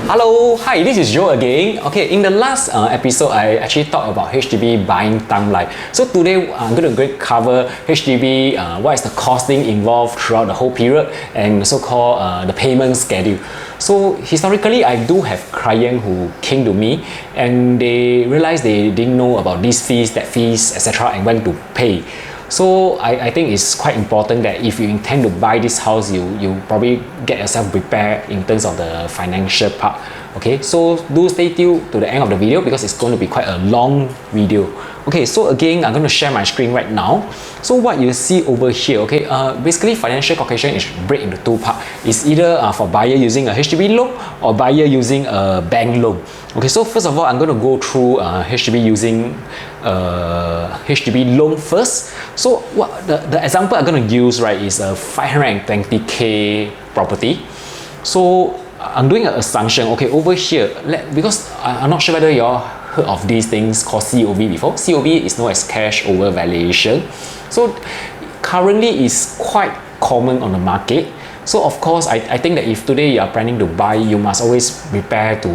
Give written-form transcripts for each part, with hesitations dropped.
Hello, hi, this is Joe again. Okay, in the last episode, I actually talked about HDB buying timeline. So today, I'm going to cover HDB, what is the costing involved throughout the whole period, and so-called the payment schedule. So historically, I do have clients who came to me and they realized they didn't know about these fees, that fees, etc., and went to pay. So I think it's quite important that if you intend to buy this house, you probably get yourself prepared in terms of the financial part. Okay, so do stay tuned to the end of the video because it's going to be quite a long video. Okay, so again, I'm going to share my screen right now. So what you see over here, okay, basically financial calculation is break into two parts. It's either for buyer using a HDB loan or buyer using a bank loan. Okay, so first of all, I'm going to go through HDB using HDB loan first. So what the example I'm going to use, right, is a 520k property. So I'm doing an assumption, okay, over here, because I'm not sure whether you all heard of these things called COV before. COV is known as cash over valuation. So currently it's quite common on the market. So of course, I think that if today you are planning to buy, you must always prepare to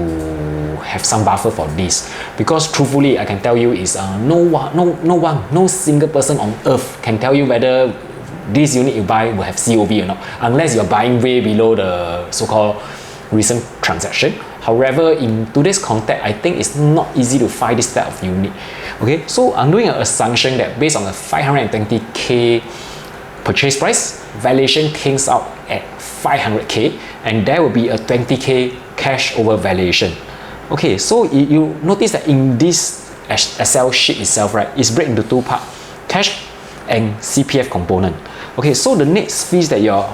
have some buffer for this. Because truthfully, I can tell you is no single person on earth can tell you whether this unit you buy will have COV or not, unless you're buying way below the so-called recent transaction. However, in today's context, I think it's not easy to find this type of unit. Okay, so I'm doing an assumption that based on the 520k purchase price, valuation comes out at 500k, and there will be a 20k cash over valuation. Okay, so you notice that in this Excel sheet itself, right, it's break into two parts, cash and CPF component. Okay, so the next fees that you're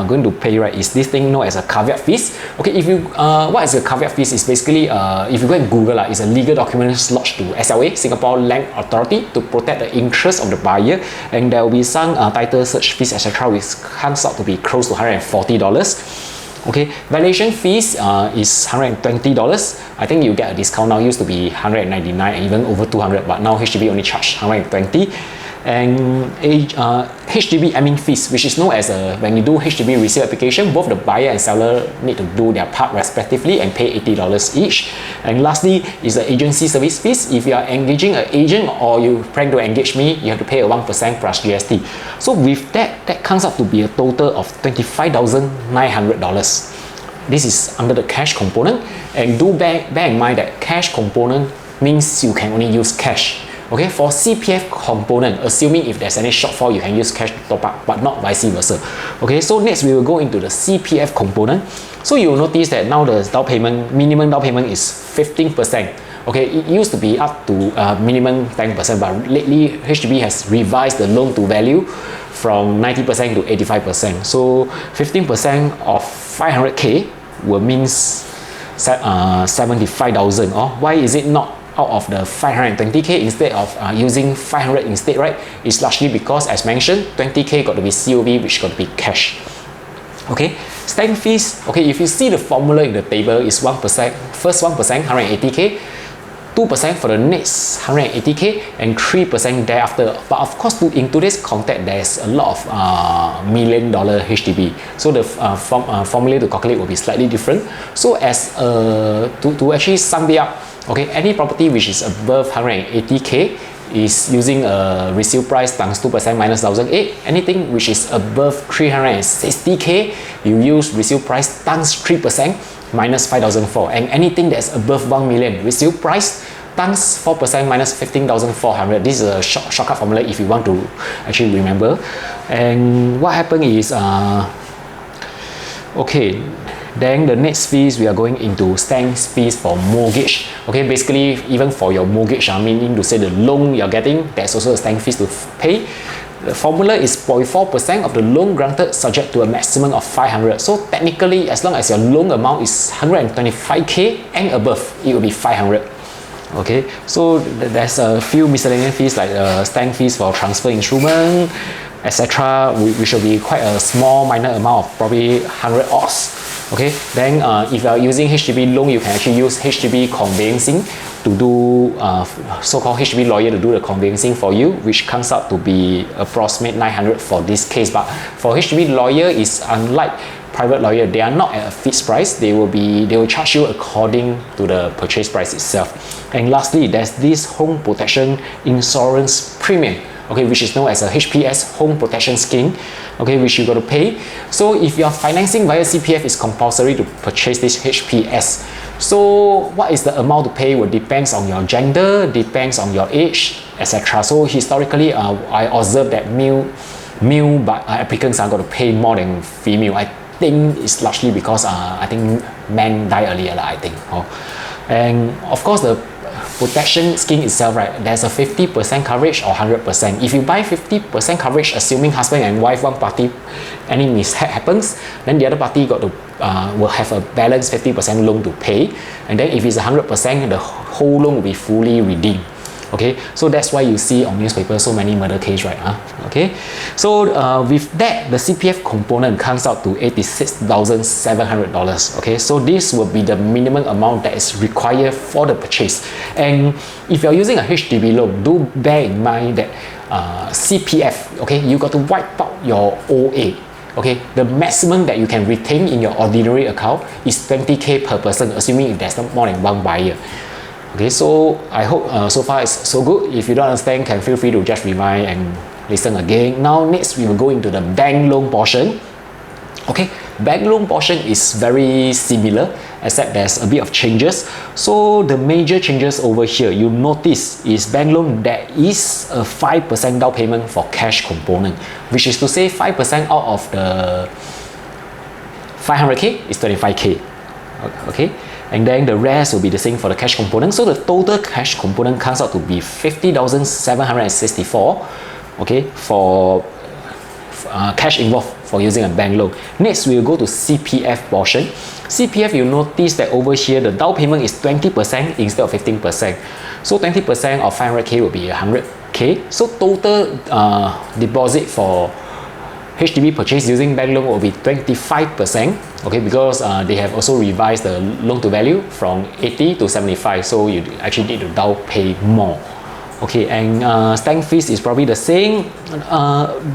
going to pay, right, is this thing known as a caveat fees. Okay, if you what is a caveat fees is basically if you go and Google, it's a legal document lodged to SLA, Singapore Land Authority, to protect the interest of the buyer, and there will be some title search fees, etc., which comes out to be close to $140. Okay, valuation fees is $120. I think you get a discount now. Used to be $199 and even over $200, but now HDB only charge $120. And HDB admin fees, which is known as when you do HDB resale application, both the buyer and seller need to do their part respectively and pay $80 each. And lastly is the agency service fees. If you are engaging an agent or you plan to engage me, you have to pay a 1% plus GST. So with that comes up to be a total of $25,900. This is under the cash component, and do bear in mind that cash component means you can only use cash. Okay, for CPF component, assuming if there's any shortfall, you can use cash to top up, but not vice versa. Okay, so next we will go into the CPF component. So you will notice that now the down payment, minimum down payment is 15%. Okay, it used to be up to minimum 10%, but lately HDB has revised the loan to value from 90% to 85%. So 15% of 500k will means 75,000. Why is it not out of the 520k instead of using 500 instead, right? It's largely because, as mentioned, 20k got to be COV, which got to be cash. Okay, stamp fees. Okay, if you see the formula in the table, is 1%, first 1%, 180k, 2% for the next 180k, and 3% thereafter. But of course, in today's context, there's a lot of $1 million HDB. So the formula to calculate will be slightly different. So as to actually sum it up, okay, any property which is above 180k is using a resale price times 2% minus 1,008. Anything which is above 360k, you use resale price times 3% minus 5,004. And anything that's above 1 million, resale price times 4% minus 15,400. This is a shortcut formula if you want to actually remember. And what happened is, okay, then the next fees, we are going into stamp fees for mortgage. Okay, basically even for your mortgage, meaning to say the loan you're getting, there's also a stamp fees to pay. The formula is 0.4% of the loan granted subject to a maximum of 500. So technically, as long as your loan amount is 125k and above, it will be 500. Okay, so there's a few miscellaneous fees like stamp fees for transfer instrument, etc., which will be quite a small minor amount of probably 100 odds. Okay, then if you are using HDB loan, you can actually use HDB conveyancing to do so-called HDB lawyer to do the conveyancing for you, which comes out to be approximate 900 for this case. But for HDB lawyer, is unlike private lawyer, they are not at a fixed price. They will charge you according to the purchase price itself. And lastly, there's this home protection insurance premium, okay, which is known as a HPS, home protection scheme, okay, which you got to pay. So if you are financing via CPF, it's compulsory to purchase this HPS. So what is the amount to pay will depends on your gender, depends on your age, etc. So historically, I observed that male applicants are going to pay more than female. I think it's largely because I think men die earlier, I think. And of course, the protection scheme itself, right, there's a 50% coverage or 100%. If you buy 50% coverage, assuming husband and wife, one party, any mishap happens, then the other party got to will have a balance 50% loan to pay. And then if it's 100%, the whole loan will be fully redeemed. Okay, so that's why you see on newspaper so many murder case, right? Okay, so with that, the CPF component comes out to $86,700. Okay, so this will be the minimum amount that is required for the purchase. And if you're using a HDB loan, do bear in mind that CPF, okay, you got to wipe out your OA. Okay, the maximum that you can retain in your ordinary account is 20K per person, assuming there's not more than one buyer. Okay, so I hope so far it's so good. If you don't understand, can feel free to just rewind and listen again. Now next we will go into the bank loan portion. Okay, bank loan portion is very similar, except there's a bit of changes. So the major changes over here, you notice is bank loan, there is a 5% down payment for cash component, which is to say 5% out of the 500K is 25K. Okay, and then the rest will be the same for the cash component. So the total cash component comes out to be 50,764. Okay, for cash involved for using a bank loan. Next, we will go to CPF portion. CPF, you notice that over here the down payment is 20% instead of 15%. So 20% of 500K will be 100K. So total deposit for HDB purchase using bank loan will be 25%, okay, because they have also revised the loan to value from 80 to 75, so you actually need to down pay more. Okay, and stamp fees is probably the same.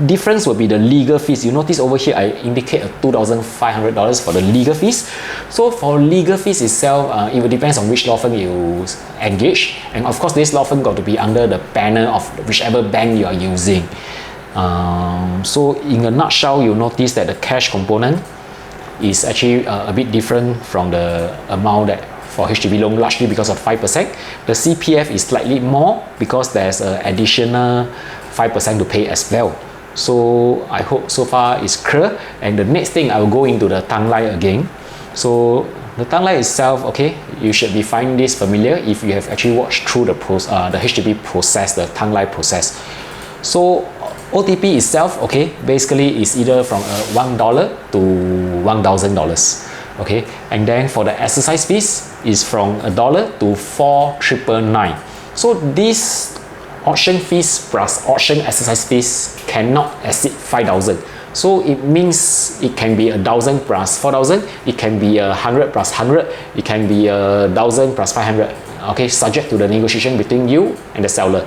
Difference will be the legal fees. You notice over here I indicate a $2,500 for the legal fees. So for legal fees itself, it will depends on which law firm you engage, and of course this law firm got to be under the banner of whichever bank you are using. So in a nutshell, you notice that the cash component is actually a bit different from the amount that for HDB loan, largely because of 5%. The CPF is slightly more because there's an additional 5% to pay as well. So I hope so far it's clear. And the next thing, I will go into the timeline again. So the timeline itself, okay, you should be finding this familiar if you have actually watched through the HDB process, the timeline process. So OTP itself, okay, basically is either from $1 to $1,000. Okay, and then for the exercise fees is from $1 to $4,999. So this auction fees plus auction exercise fees cannot exceed 5,000. So it means it can be 1,000 plus 4,000. It can be 100 plus 100. It can be 1,000 plus 500. Okay, subject to the negotiation between you and the seller.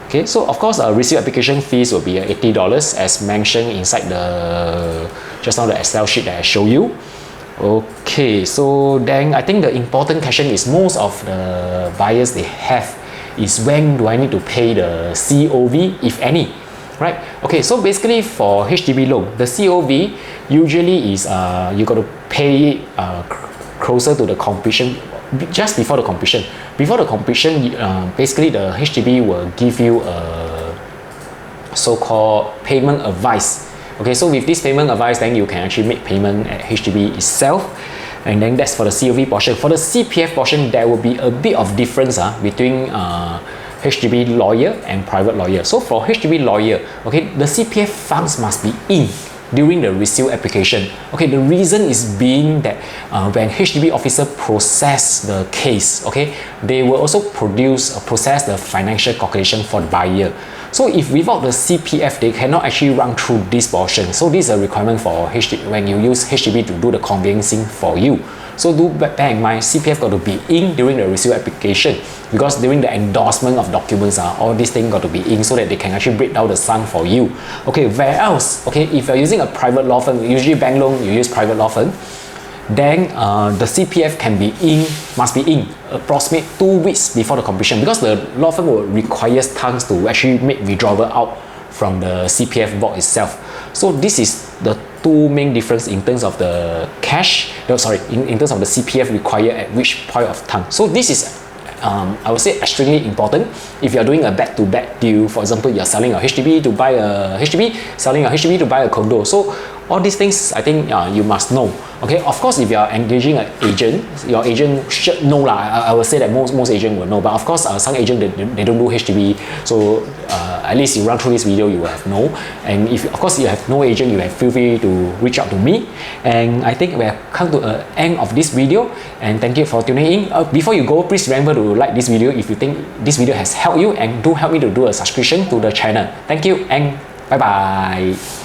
Okay, so of course, receipt application fees will be $80 as mentioned inside the just now the Excel sheet that I show you. Okay, so then I think the important question is most of the buyers they have is when do I need to pay the COV, if any, right? Okay, so basically for HDB loan, the COV usually is you got to pay it closer to the completion, just before the completion. Before the completion, basically the HDB will give you a so-called payment advice. Okay, so with this payment advice, then you can actually make payment at HDB itself. And then that's for the COV portion. For the CPF portion, there will be a bit of difference between HDB lawyer and private lawyer. So for HDB lawyer, okay, the CPF funds must be in during the resale application. Okay, the reason is being that when HDB officer process the case, okay, they will also process the financial calculation for the buyer. So if without the CPF, they cannot actually run through this portion. So this is a requirement for HDB when you use HDB to do the conveyancing for you. So do bear in mind, CPF got to be in during the resale application, because during the endorsement of documents, all these things got to be in so that they can actually break down the sum for you. Okay, where else? Okay, if you're using a private law firm, usually bank loan, you use private law firm, then the CPF can be in, must be in approximately 2 weeks before the completion, because the law firm will require funds to actually make withdrawal out from the CPF vault itself. So this is the two main difference in terms of the cash, in terms of the CPF required at which point of time. So this is I would say extremely important if you're doing a back-to-back deal. For example, you're selling a HDB to buy a HDB, selling a HDB to buy a condo. So all these things I think you must know. Okay, of course, if you are engaging an agent, your agent should know lah. I will say that most agents will know, but of course some agents they don't do HDB, so at least you run through this video, you will have know. And if of course you have no agent, you have feel free to reach out to me. And I think we have come to the end of this video, and thank you for tuning in. Before you go, please remember to like this video if you think this video has helped you, and do help me to do a subscription to the channel. Thank you and bye bye.